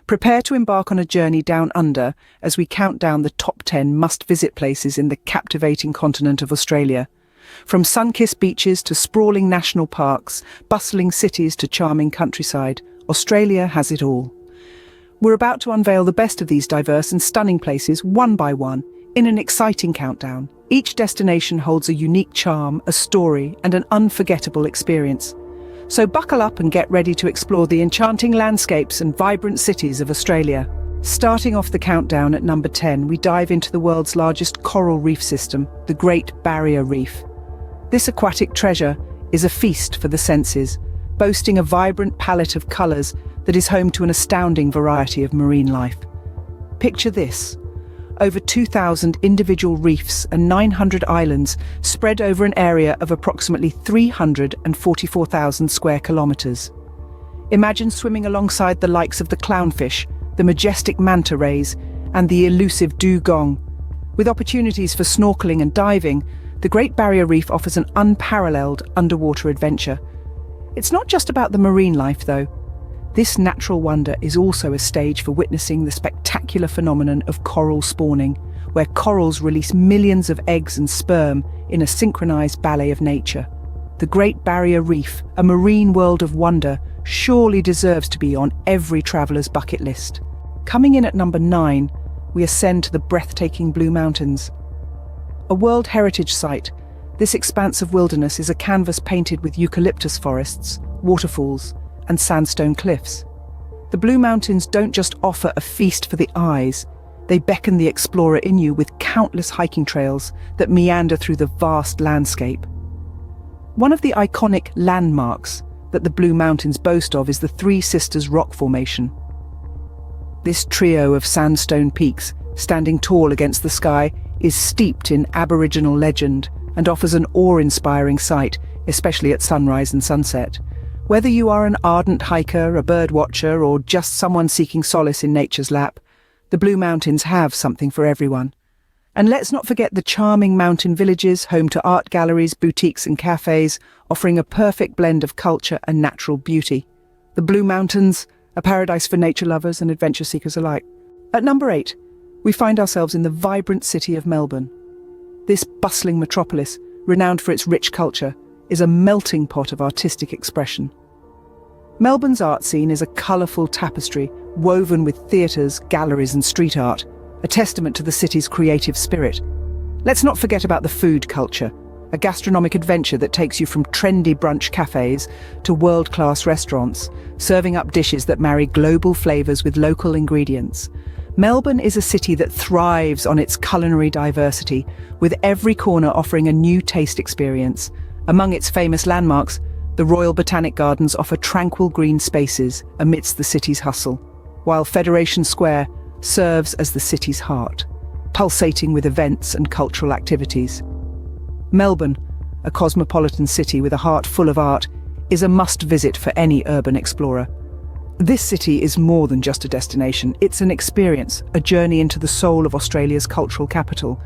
Prepare to embark on a journey down under as we count down the top 10 must-visit places in the captivating continent of Australia. From sun-kissed beaches to sprawling national parks, bustling cities to charming countryside, Australia has it all. We're about to unveil the best of these diverse and stunning places one by one in an exciting countdown. Each destination holds a unique charm, a story, and an unforgettable experience. So buckle up and get ready to explore the enchanting landscapes and vibrant cities of Australia. Starting off the countdown at number 10, we dive into the world's largest coral reef system, the Great Barrier Reef. This aquatic treasure is a feast for the senses, boasting a vibrant palette of colours that is home to an astounding variety of marine life. Picture this: over 2,000 individual reefs and 900 islands spread over an area of approximately 344,000 square kilometres. Imagine swimming alongside the likes of the clownfish, the majestic manta rays, and the elusive dugong. With opportunities for snorkeling and diving, the Great Barrier Reef offers an unparalleled underwater adventure. It's not just about the marine life, though. This natural wonder is also a stage for witnessing the spectacular phenomenon of coral spawning, where corals release millions of eggs and sperm in a synchronized ballet of nature. The Great Barrier Reef, a marine world of wonder, surely deserves to be on every traveler's bucket list. Coming in at number 9, we ascend to the breathtaking Blue Mountains. A World Heritage Site, this expanse of wilderness is a canvas painted with eucalyptus forests, waterfalls, and sandstone cliffs. The Blue Mountains don't just offer a feast for the eyes, they beckon the explorer in you with countless hiking trails that meander through the vast landscape. One of the iconic landmarks that the Blue Mountains boast of is the Three Sisters rock formation. This trio of sandstone peaks, standing tall against the sky, is steeped in Aboriginal legend and offers an awe-inspiring sight, especially at sunrise and sunset. Whether you are an ardent hiker, a bird watcher, or just someone seeking solace in nature's lap, the Blue Mountains have something for everyone. And let's not forget the charming mountain villages, home to art galleries, boutiques and cafes, offering a perfect blend of culture and natural beauty. The Blue Mountains, a paradise for nature lovers and adventure seekers alike. At number 8, we find ourselves in the vibrant city of Melbourne. This bustling metropolis, renowned for its rich culture, is a melting pot of artistic expression. Melbourne's art scene is a colourful tapestry woven with theatres, galleries and street art, a testament to the city's creative spirit. Let's not forget about the food culture, a gastronomic adventure that takes you from trendy brunch cafes to world-class restaurants, serving up dishes that marry global flavours with local ingredients. Melbourne is a city that thrives on its culinary diversity, with every corner offering a new taste experience. Among its famous landmarks, the Royal Botanic Gardens offer tranquil green spaces amidst the city's hustle, while Federation Square serves as the city's heart, pulsating with events and cultural activities. Melbourne, a cosmopolitan city with a heart full of art, is a must-visit for any urban explorer. This city is more than just a destination, it's an experience, a journey into the soul of Australia's cultural capital.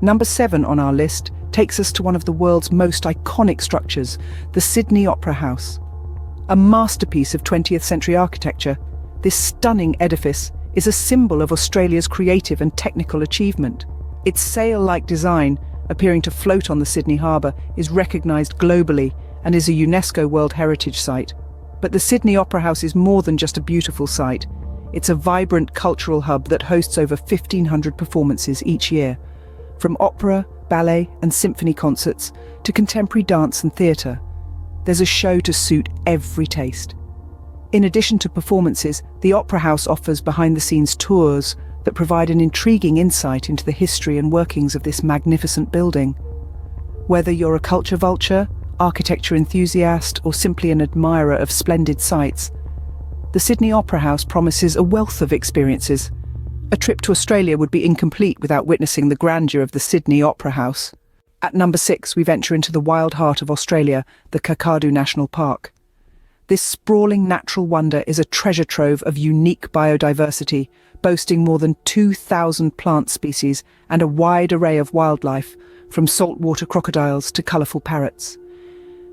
Number 7 on our list takes us to one of the world's most iconic structures, the Sydney Opera House. A masterpiece of 20th century architecture, this stunning edifice is a symbol of Australia's creative and technical achievement. Its sail-like design, appearing to float on the Sydney Harbour, is recognised globally and is a UNESCO World Heritage Site. But the Sydney Opera House is more than just a beautiful site. It's a vibrant cultural hub that hosts over 1,500 performances each year. From opera, ballet and symphony concerts to contemporary dance and theatre, there's a show to suit every taste. In addition to performances, the Opera House offers behind-the-scenes tours that provide an intriguing insight into the history and workings of this magnificent building. Whether you're a culture vulture, architecture enthusiast, or simply an admirer of splendid sights, the Sydney Opera House promises a wealth of experiences. A trip to Australia would be incomplete without witnessing the grandeur of the Sydney Opera House. At number 6, we venture into the wild heart of Australia, the Kakadu National Park. This sprawling natural wonder is a treasure trove of unique biodiversity, boasting more than 2,000 plant species and a wide array of wildlife, from saltwater crocodiles to colourful parrots.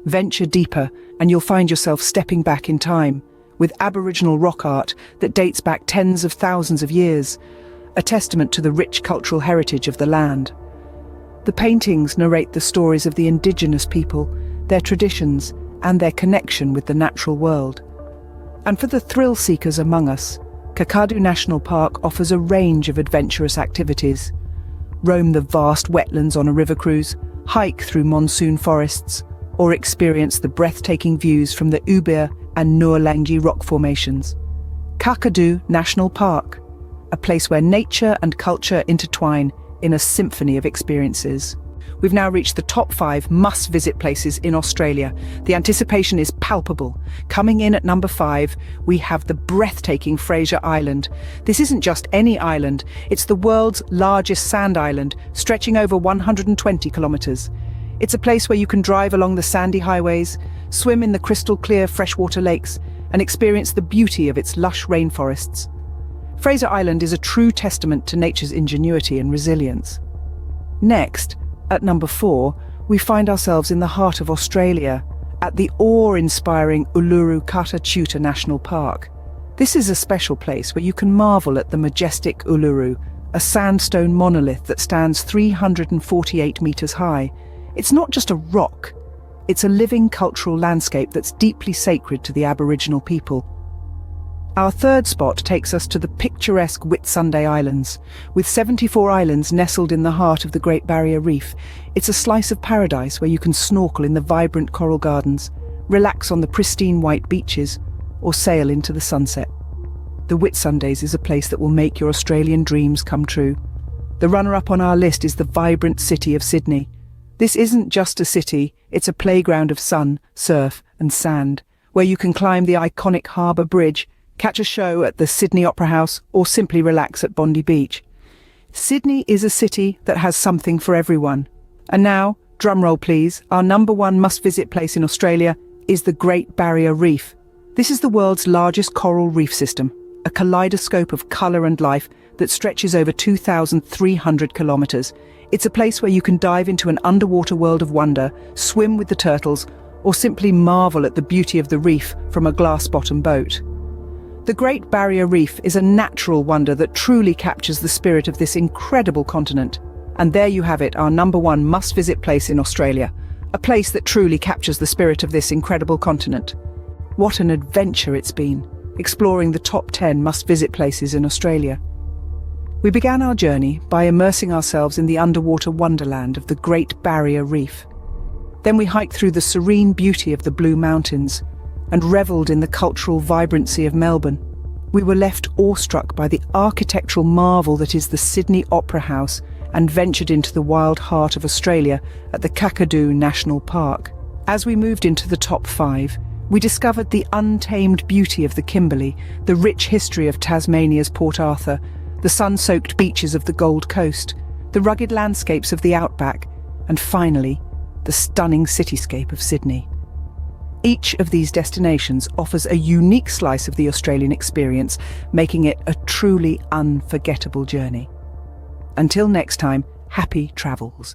Venture deeper and you'll find yourself stepping back in time, with Aboriginal rock art that dates back tens of thousands of years, a testament to the rich cultural heritage of the land. The paintings narrate the stories of the indigenous people, their traditions, and their connection with the natural world. And for the thrill seekers among us, Kakadu National Park offers a range of adventurous activities. Roam the vast wetlands on a river cruise, hike through monsoon forests, or experience the breathtaking views from the Ubir and Noorlangi rock formations. Kakadu National Park, a place where nature and culture intertwine in a symphony of experiences. We've now reached the top 5 must-visit places in Australia. The anticipation is palpable. Coming in at number 5, we have the breathtaking Fraser Island. This isn't just any island, it's the world's largest sand island, stretching over 120 kilometres. It's a place where you can drive along the sandy highways, swim in the crystal-clear freshwater lakes, and experience the beauty of its lush rainforests. Fraser Island is a true testament to nature's ingenuity and resilience. Next, at number 4, we find ourselves in the heart of Australia, at the awe-inspiring Uluru Kata Tjuta National Park. This is a special place where you can marvel at the majestic Uluru, a sandstone monolith that stands 348 metres high. It's not just a rock, it's a living cultural landscape that's deeply sacred to the Aboriginal people. Our third spot takes us to the picturesque Whitsunday Islands. With 74 islands nestled in the heart of the Great Barrier Reef, it's a slice of paradise where you can snorkel in the vibrant coral gardens, relax on the pristine white beaches, or sail into the sunset. The Whitsundays is a place that will make your Australian dreams come true. The runner-up on our list is the vibrant city of Sydney. This isn't just a city, it's a playground of sun, surf and sand, where you can climb the iconic Harbour Bridge, catch a show at the Sydney Opera House, or simply relax at Bondi Beach. Sydney is a city that has something for everyone. And now, drumroll please, our number 1 must-visit place in Australia is the Great Barrier Reef. This is the world's largest coral reef system, a kaleidoscope of colour and life that stretches over 2,300 kilometres. It's a place where you can dive into an underwater world of wonder, swim with the turtles, or simply marvel at the beauty of the reef from a glass-bottom boat. The Great Barrier Reef is a natural wonder that truly captures the spirit of this incredible continent. And there you have it, our number 1 must-visit place in Australia, a place that truly captures the spirit of this incredible continent. What an adventure it's been, exploring the top 10 must-visit places in Australia. We began our journey by immersing ourselves in the underwater wonderland of the Great Barrier Reef. Then we hiked through the serene beauty of the Blue Mountains, and revelled in the cultural vibrancy of Melbourne. We were left awestruck by the architectural marvel that is the Sydney Opera House and ventured into the wild heart of Australia at the Kakadu National Park. As we moved into the top 5, we discovered the untamed beauty of the Kimberley, the rich history of Tasmania's Port Arthur, the sun-soaked beaches of the Gold Coast, the rugged landscapes of the outback, and finally, the stunning cityscape of Sydney. Each of these destinations offers a unique slice of the Australian experience, making it a truly unforgettable journey. Until next time, happy travels.